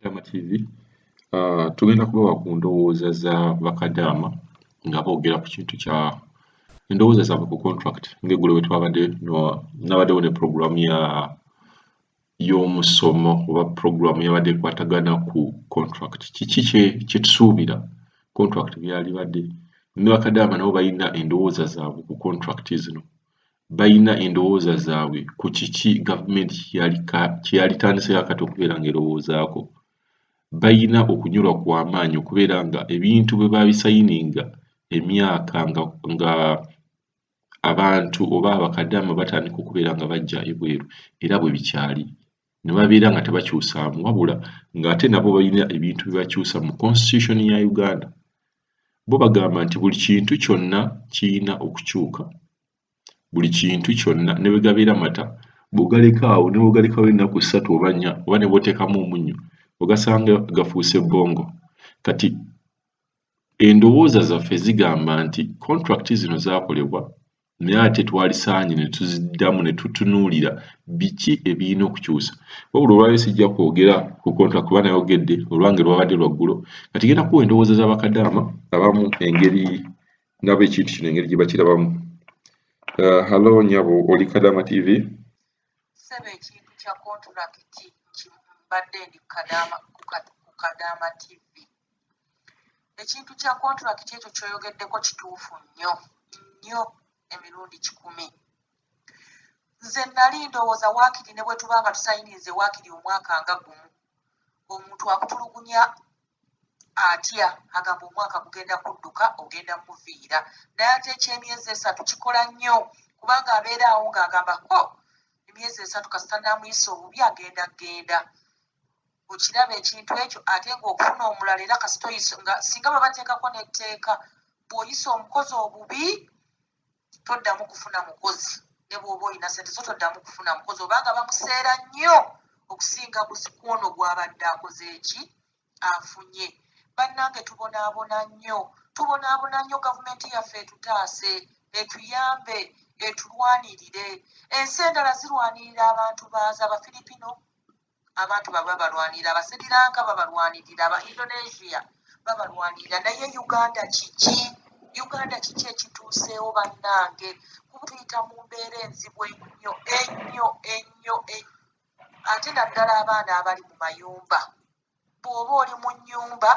Kadama TV tugenda kubawa ku ndowooza za bakadaama nga boogera ku kintu kya endowooza zaabwe ku contract ng'eggulo bwe twabadde nabaddewo ne program y'omusomo oba program yabadde ekwatagana ku contract. Kiki kye tusuubira contract byalibadde? Ne bakadaama nabo balina endowooza zaabwe ku contract zino. Balina endowooza zaabwe ku kiki gavumenti kye yalitandiseko kati okubeera ng'erowoozaako. Balina okunyolwa kw'amaanyi okubeera nga ebintu bwe babisayininga emyaka nga abantu oba abakadaama batandika okubeera nga bajja ebweru era bwe bikyali ne babeera nga tebakyusaamu wabula ng'ate nabo balina ebintu bye bakyusa mu constitution ya Uganda. Bo bagamba nti buli kintu kyonna kiyina okukyuka, buli kintu kyonna ne bwe gabeera mata bw'ogaleka awo ne bw'ogalekawo ennaku 3 oba 4 oba ne bw'oteekamu omunnyo ogasanga gafuuse bbongo. Kati endowooza zaffe zigamba nti contract zino zaakolebwa naye ate twalisaanye ne tuziddamu ne tutunuulira biki ebirina okukyusa. Wabula olwaleero sijja kwogera ku contract kuba nayogedde olwange lwabadde lwa ggulo. Kati genda kuwa endowooza z'abakadaama abamu engeri nabo ekintu kino engeri gye bakirabamu. Halo nnyabo, oli Kadaama TV? Sebe ekintu kya contract mbadde ndi ku Kadaama TV. Ekintu kya contract ekyo kyoyogeddeko kituufu nnyo emirundi 10. Nze nali ndowooza waakiri ne bwe tuba nga tusayinize waakiri omwaka nga gumu omuntu akutulugunya atya agamba omwaka gugenda kudduka ogenda muviira naye ate ekyemyezi 3 kikola nnyo kubanga abeera awo ng'agamba emyezi 3 kasita namuyisa obubi agenda okiraba ekintu ekyo ate ng'okufuna omulala era kasita oyisa nga singa babateekako n'etteeka bw'oyisa omukozi obubi toddamu kufuna mukozi ne bw'oba olina ssente so toddamu kufuna mukozi obanga bamuseera nnyo okusinga guzikwono gw'abadde akoze eki afunye. Bannange tubonaabona nnyo gavumenti yaffe etutaase etuyambe etulwanirire. Ensi endala zirwanirira abantu baaza Abafiripino abantu baba balwanirira, Abasri Lanka babalwanirira, Aba Indonesia babalwanirira, naye Uganda kiki ekituuseewo bannange? Kuba tuyita mu mbeera enzibu ennyo ate naddala abaana abali mu mayumba. Bw'oba oli mu nnyumba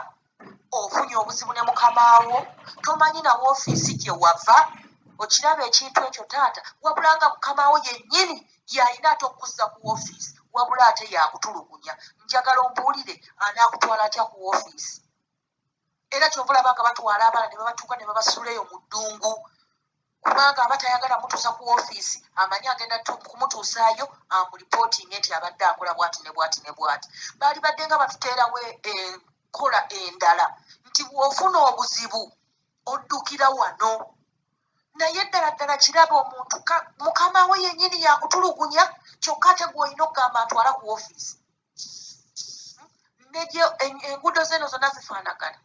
ofunye obuzibu ne mukamaawo tomanyi na woofiisi gye wava, okiraba ekintu ekyo taata, wabula nga mukamaawo yennyini y'alina ate okuzza ku woofiisi wabula ate yakutulugunya. Njagala ombuulire anaakutwala atya ku woofiisi? Era kyova olaba nga batwala abaana ne babatuuka ne babasuula eyo mu ddungu kubanga aba tayagala mutuusa ku woofiisi amanyi agenda kumutuusaayo amulipootinga nti abadde akola bw'ati ne bw'ati ne bw'ati. Baali badde nga batuteerawo enkola endala nti bw'ofuna obuzibu oddukira wano, naye ddala kiraba omuntu mukama we yennyini yakutulugunya kyokka ate gw'olina okugamba ntwala ku woofiisi. Enguudo zeno zonna zifaanagana.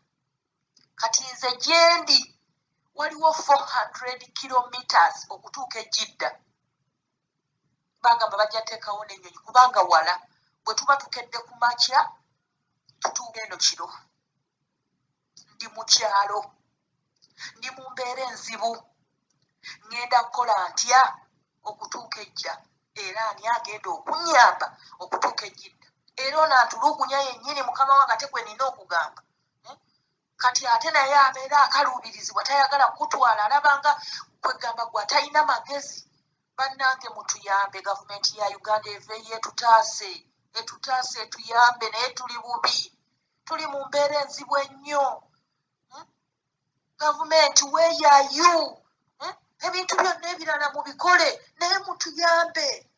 Kati nze gyendi waliwo 400 kilometers okutuuka e Jidda. Bagamba bajja teekawo n'ennyonyi kubanga wala bwe tuba tukedde ku makya tutuuka eno kiro. Ndi mu kyalo, ndi mu mbeera enzibu, ŋŋenda kukola ntya okutuuka ejja era ani agenda okunnyamba okutuuka e Jidda? Era ono antulugunya yennyini mukama wange ate gwe nina okugamba. Kati ate naye abeera akaluubirizibwa tayagala kutwala alabanga kwegamba gwe atalina magezi. Bannange mutuyambe, gavumenti ya Uganda eveeyo etutaase etuyambe, naye tuli bubi, tuli mu mbeera enzibu ennyo. Gavumenti weeyaayu ebintu byonna ebirala mubikole naye mutuyambe.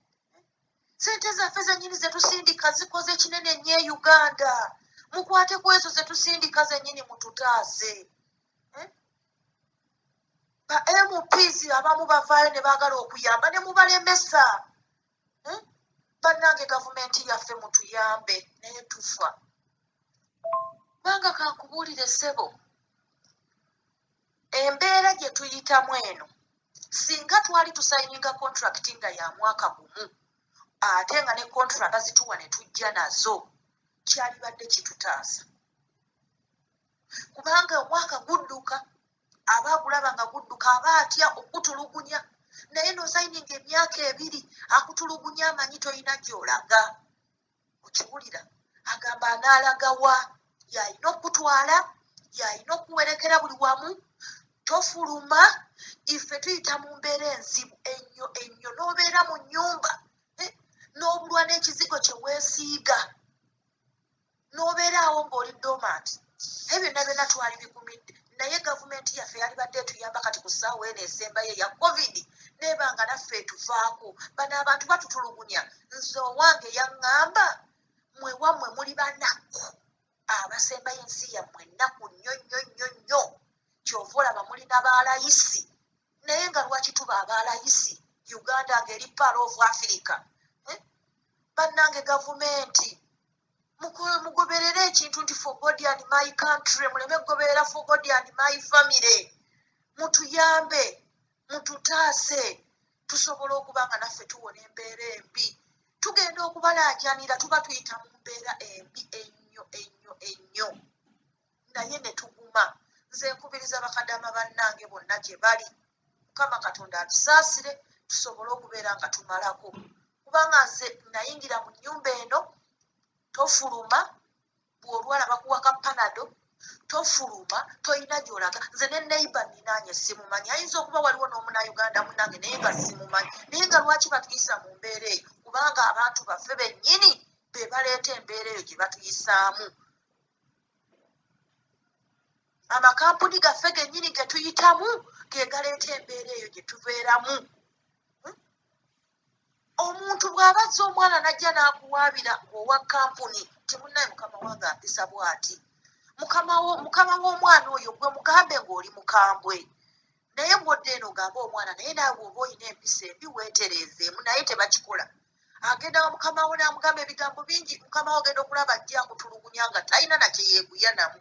Ssente zaffe zennyini zetusindika zikoze kinene nnyo e Uganda. Mukwate ku ezo zetusindika zennyini mututaase. Ba MPs abamu bavaayo ne baagala okuyamba ne mubalemesa. Bannange gavumenti yaffe mutuyambe naye tufa. Banga kankubuulire ssebo, embeera gye tuyitamu eno singa twali tusayininga contract nga ya mwaka gumu ate nga ne contract bazituwa ne tujja nazo kyalibadde kitutaasa kubanga omwaka gudduka aba agulaba nga gudduka aba atya okutulugunya naye n'osayininga emyaka 2 akutulugunya amanyi tolina gy'olaga okiwulira agamba anaalaga yalina okutwala yalina okuwerekera buli wamu tofuluma ife tuyita mu mbeera enzibu ennyo n'obeera mu nnyumba n'obulwa n'ekizigo kye weesiiga n'obeera awo ng'oli dormant ebyo byonna twali bigumidde naye gavumenti yaffe yalibadde etuyamba kati ku ssaawa eno esembayo eya covid nebanga naffe etuvaako bano abantu batutulugunya nze owange yaŋŋamba mwe wammwe muli banaku abasembayo ensi yammwe ennaku nnyo kyova olaba mulina baalayisi naye nga lwaki tuba abaalayisi uganda ng'eri part of africa bannange gavumenti mugoberere ekintu nti for God and my country muleme kugoberera for God and my family mutuyambe mututaase tusobole okuba nga naffe tuwona embeera embi tugenda okubalaajanira tuba tuyita mu mbeera embi ennyo naye ne tuguma nze nkubiriza bakadama bannange bonna gye bali mukama katonda atusaasire tusobole okubeera nga tumalako kubanga nze nayingira mu nnyumba eno tofuluma bw'olwala bakuwaka panado tofuluma toyina gy'olaga nze ne neighbor ninaanye simumanyi ayinza okuba waliwo n'omunauganda munnange naye nga simumanyi naye nga lwaki batuyisa mu mbeera eyo kubanga abantu baffe bennyini be baleeta embeera eyo gye batuyisaamu amakampuni gaffe gennyini ge tuyitamu ge galeeta embeera eyo gye tubeeramu omuntu bw'aba azza omwana najja n'akuwaabira ng'owa kampuni timunnaye mukama wange ampisa bw'ati mukama w'omwana oyo gwe mugambe ng'oli mukambwe naye bw'odda eno ogamba omwana naye naawe bw'oba olina empisa embi weetereezeemu naye tebakikola agenda nga mukama we n'amugamba ebigambo bingi mukama we ogenda okulaba ajja akutulugunya nga talina nakye yeeguya namu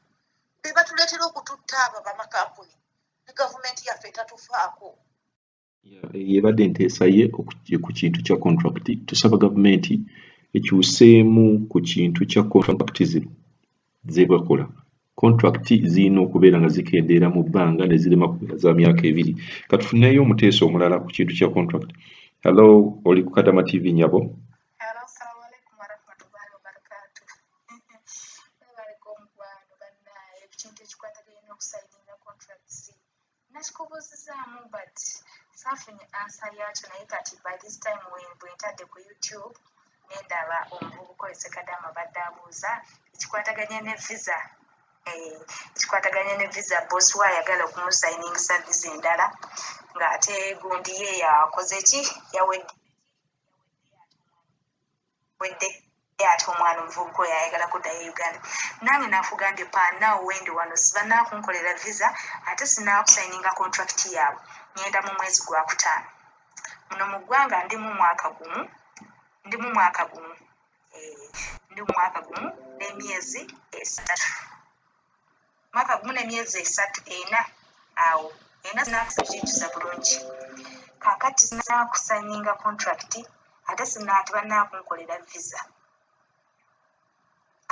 be batuleetera okututta abo bamakampuni ne gavumenti yaffe tatufaako yebadde nteesa ye ku kintu kya contract tusaba gavumenti ekyuseemu ku kintu kya contract zino zebakola contract zirina okubeera nga zikendeera mu bbanga ne zirema kubeera za myaka 2 katufuneyo omuteeso omulala ku kintu kya contract hello oli ku Kadama TV nyabo nakikubuuzizaamu but saafunye ansa yakyo naye kati by this time bwe ntadde ku YouTube nendaba omuvubuka oyo Ssekadaama badde abuuza ekikwataganya ne visa boss we ayagala okumusayiningisa visa endala ng'ate gundi ye yakoze ki yawedde ate omwana omuvubuka oyo ayagala kuddayo Uganda nange naafugambye panaawo wendi wano sibanaakunkolera visa ate sinaakusayininga contract yaabwe ngenda mu mwezi gwa 5 muno mu ggwanga ndi mu mwaka gumu n'emyezi 3 awo ena sinaakusayininga bulungi kaakati sinaakusayininga contract ate banaakunkolera visa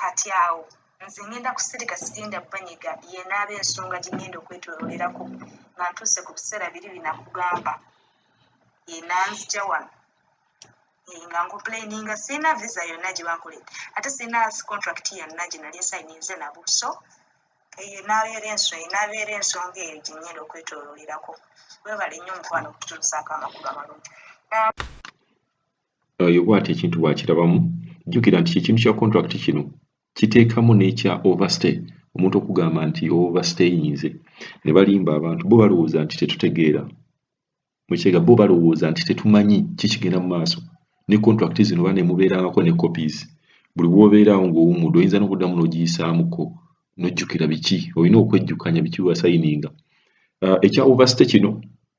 kati awo nze ngenda kusirika sigenda banyiga yenaaba ensonga gye ngenda okwetololerako nga ntuuse ku biseera 2 binakugamba yenanzija wano nga nkuplaininga sirina visa yonna gye bankoledde ate sirina contract yonna gye nali nsayininze nabo so yenaabeera ensonga eyo gye ngenda okwetololerako webale nnyo mukwano okututuusaako amakulu amalungi oyo bw'ati ekintu bw'akirabamu jjukira nti ekintu kya contract kino kiteekamu n'ekya overstay omuntu okugamba nti overstayinze ne balimba abantu bo balowooza nti tetutegeera mukyega bo balowooza nti tetumanyi kikigenda mu maaso ne contract zino bane mubeerangako ne copies buli bw'obeerawo ng'owummudde oyinza n'okuddamu n'ogiyisaamuko n'ojjukira biki olina okwejjukanya biki wasayininga ekya overstay kino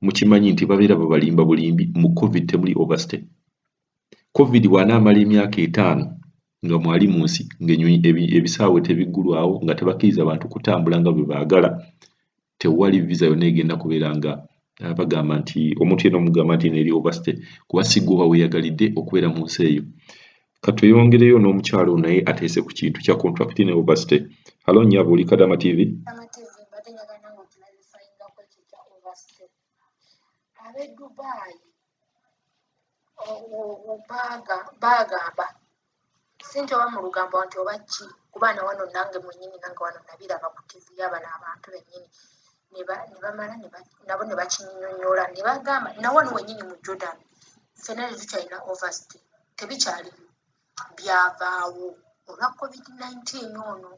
mukimanyi nti babeera babalimba bulimbi mu covid temuli overstay covid bw'anaamala emyaka 5 nga mwali mu nsi ng'ebisaawe tebiggulwawo nga tebakkiriza abantu kutambula nga bwe baagala tewali visa yonna egenda kubeera nga bagamba nti omuntu yenna omugamba nti neeri overstay kuba si gwe oba weeyagalidde okubeera mu nsi eyo katweyongereyo n'omukyalo naye ateese ku kintu kya contract ne overstay. Halo nnyabo oli Kadama TV. Amativi mbadde njagala nga otulalifayingako ekyo kya overstay. Ab'e Dubai baagamba sinti oba mu lugambo nti oba ki kuba na wano nange mwennyini nange wano nabiraba ku tivi y'abano abantu bennyini ne bamala nabo ne bakinnyonnyola ne bagamba na wano wennyini mu Jordan ffenna tetukyalina overstay tebikyalimu byavaawo olwa COVID-19 ono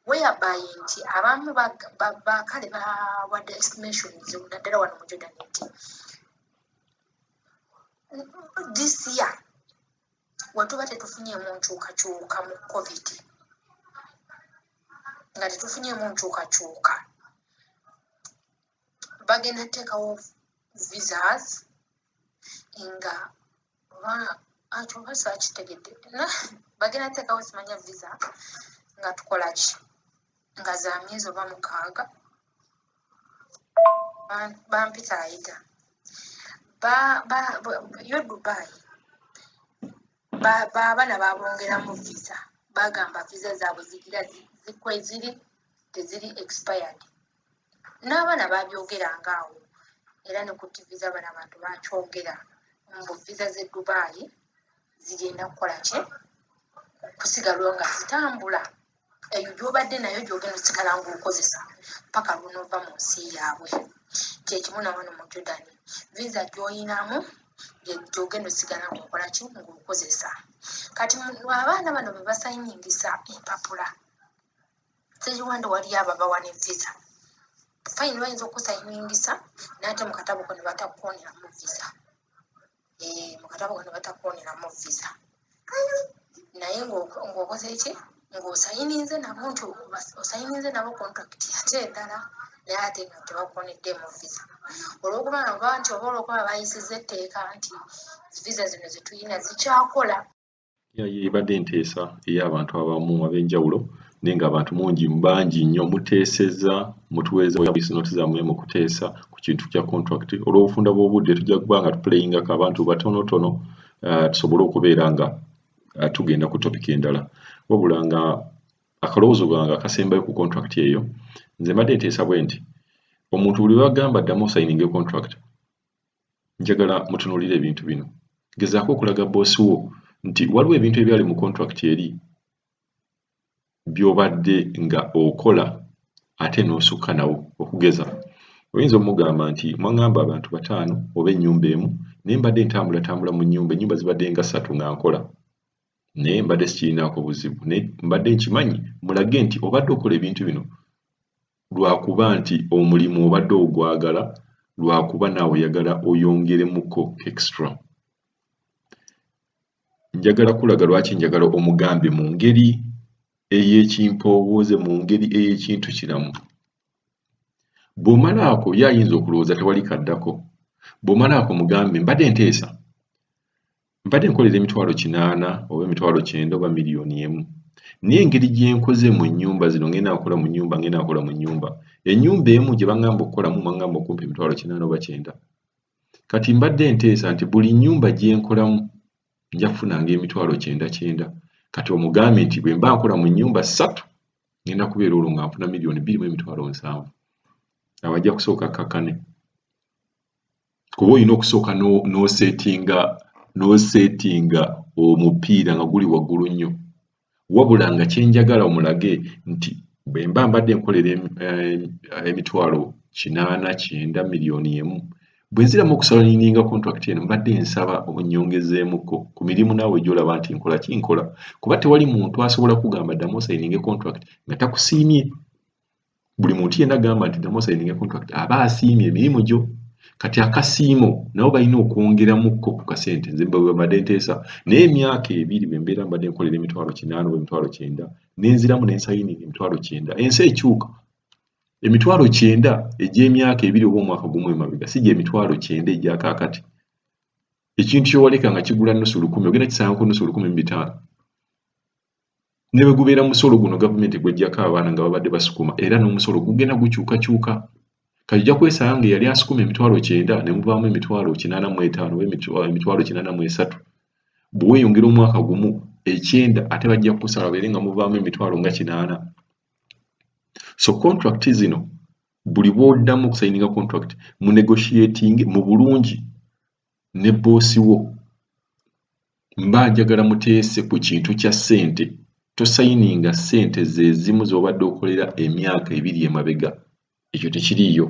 whereby nti abamu bakale bawadde estimations naddala wano mu Jordan nti this year watuba tetufunyeemu nkyukakyuka mu COVID nga tetufunyeemu nkyukakyuka bagenda teekawo visas nga oba saakitegedde bagenda teekawo simanya visa nga tukola ki nga za myezi oba 6 bampita ayita yo Dubai baabana babongeramu visa bagamba visa zaabwe ziri teziri expired n'abaana babyogeranga awo era ne ku tivi z'abana abantu bakyogera mbu visa z'e Dubai zigenda kukola ki kusigalwa nga zitambula eyo gy'obadde nayo gy'ogenda osigala ng'okozesa paka lw'onova mu nsi yaabwe kyekimu na wano mu Jordan visa gy'oyinamu gy'ogenda osigala ng'okola ki ng'okozesa kati abaana bano be basayiningisa empapula sekiwande wali ababawa ne visa fayini bayinza okusayiningisa n'ate mu katabo ko ne batakukooneramu visa mu katabo ko ne batakukooneramu visa naye ng'okoze ki ng'osayininze nabo nti osayininze nabo contract ate endala naye ate nga tebakukoneddemu visa olw'okuba nti oba olw'okuba bayisizza etteeka nti visa zino zetuyina zikyakola Ebadde nteesa ey'abantu abamu ab'enjawulo naye ng'abantu bangi nnyo muteesezza mutuweeza voice zammwe mu kuteesa ku kintu kya contract olw'obufunda bw'obudde tujja kuba nga tuplayingako abantu batonotono tusobole okubeera nga tugenda ku topic endala wabula nga akalowoozo gange akasembayo ku contract eyo nze mbadde nteesa bwe nti omuntu buli bagamba ddamu osayininge contract njagala mutunuulire ebintu bino gezaako okulaga boosi wo nti waliwo ebintu ebyali mu contract eri by'obadde nga okola ate n'osukka nawo okugeza oyinza omugamba nti mwangamba abantu 5 oba ennyumba emu naye mbadde ntambula mu ennyumba zibadde nga 3 nga nkola naye mbadde sikirinaako buzibu naye mbadde nkimanyi mulage nti obadde okola ebintu bino lwakuba nti omulimu obadde ogwagala lwakuba naawe oyagala oyongeremuko extra njagala kulaga lwaki njagala omugambe mu ngeri ey'ekimpowooze mu ngeri ey'ekintu kiramu bw'omalaako ye ayinza okulowooza tewali kaddako bw'omalaako mugambe mbadde nteesa mbadde nkolera 80,000 oba 9,000 oba miliyoni emu naye engeri gye nkoze mu nnyumba zino ngenda nkola mu nnyumba ennyumba emu gye baŋŋamba okukolamu baŋŋamba okumpi 9,000 oba 9 kati mbadde nteesa nti buli nnyumba gye nkolamu nja kufunanga 9,900 kati omugambe nti bwe mba nkola mu nnyumba 3 ngenda kubeera olwo nga nfuna miliyoni 2,700 awajja kusooka kakane kuba olina okusooka n'osetinga omupiira nga guli waggulu nnyo wabula nga kyenjagala omulage nti bwe mba mbadde nkolera 8,900 miliyoni emu bwe nziramu okusayininga contract eno mbadde nsaba onnyongezeemuko ku mirimu naawe gy'olaba nti nkola kuba tewali muntu asobola kugamba ddamu osayininga contract nga takusiimye buli muntu yenna gamba nti ddamu osayininga contract aba asiimye emirimu gyo kati akasiimo nabo balina okwongeramuko ku kasente nze mbadde nteesa naye emyaka 2 bwe mbeera mbadde nkolera 8,900 oba 9,000 nenziramu nensayininga 9,000 ensi ekyuka 9,000 egy'emyaka 2 oba omwaka gumu emabega si gye 9,000 egyakaakati ekintu kyowaleka nga kigula $1,000 ogenda kisangako $1,500 ne bwe gubeera musolo guno gavumenti gwejjako abaana nga babadde basukuma era n'omusolo gugenda gukyukakyuka kati ojja kwesanga nga yali asukuma 9,000 ne muvaamu 85,000 oba 83 bweyongera omwaka gumu 9 ate bajja kusala babeere nga muvaamu emitwalo nga 8. So contract zino buli bw'oddamu okusayininga contract mu negotiating mu bulungi ne boosi wo mba njagala muteese ku kintu kya ssente tosayininga ssente ze zimu z'obadde okolera emyaka 2 emabega ekyo tekiriiyo